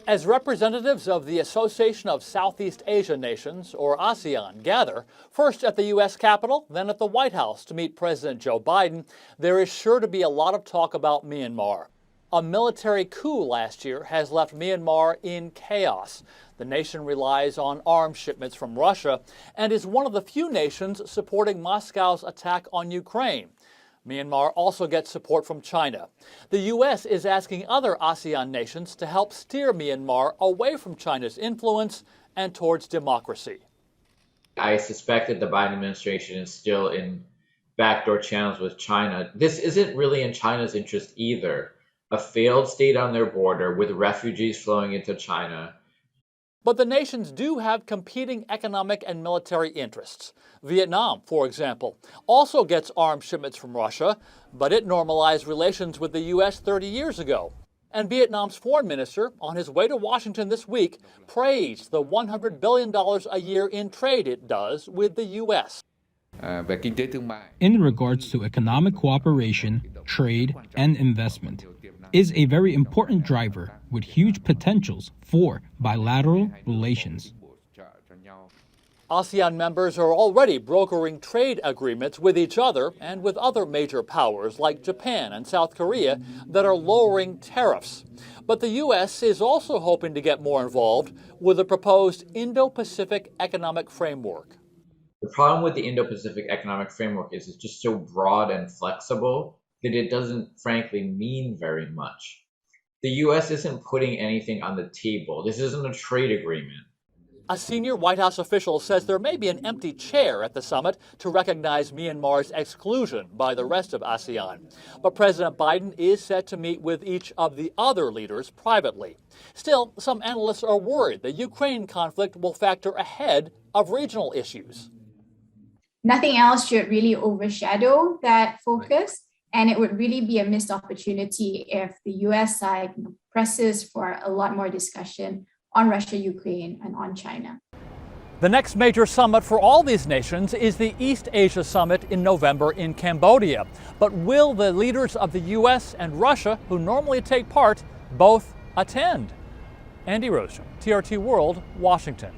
As representatives of the Association of Southeast Asia Nations, or Asean, gather, first at the U.S. Capitol, then at the White House to meet President Joe Biden, there is sure to be a lot of talk about Myanmar. A military coup last year has left Myanmar in chaos. The nation relies on arms shipments from Russia and is one of the few nations supporting Moscow's attack on Ukraine. Myanmar also gets support from China. The U.S. is asking other ASEAN nations to help steer Myanmar away from China's influence and towards democracy. I suspect that the Biden administration is still in backdoor channels with China. This isn't really in China's interest either. A failed state on their border with refugees flowing into China. But the nations do have competing economic and military interests. Vietnam, for example, also gets arms shipments from Russia, but it normalized relations with the U.S. 30 years ago. And Vietnam's foreign minister, on his way to Washington this week, praised the $100 billion a year in trade it does with the U.S. In regards to economic cooperation, trade, and investment, is a very important driver with huge potentials for bilateral relations. ASEAN members are already brokering trade agreements with each other and with other major powers like Japan and South Korea that are lowering tariffs. But the U.S. is also hoping to get more involved with a proposed Indo-Pacific Economic Framework. The problem with the Indo-Pacific Economic Framework is it's just so broad and flexible that it doesn't frankly mean very much. The U.S. isn't putting anything on the table. This isn't a trade agreement. A senior White House official says there may be an empty chair at the summit to recognize Myanmar's exclusion by the rest of ASEAN. But President Biden is set to meet with each of the other leaders privately. Still, some analysts are worried the Ukraine conflict will factor ahead of regional issues. Nothing else should really overshadow that focus. And it would really be a missed opportunity if the U.S. side presses for a lot more discussion on Russia, Ukraine, and on China. The next major summit for all these nations is the East Asia Summit in November in Cambodia. But will the leaders of the U.S. and Russia, who normally take part, both attend? Andy Rosen, TRT World, Washington.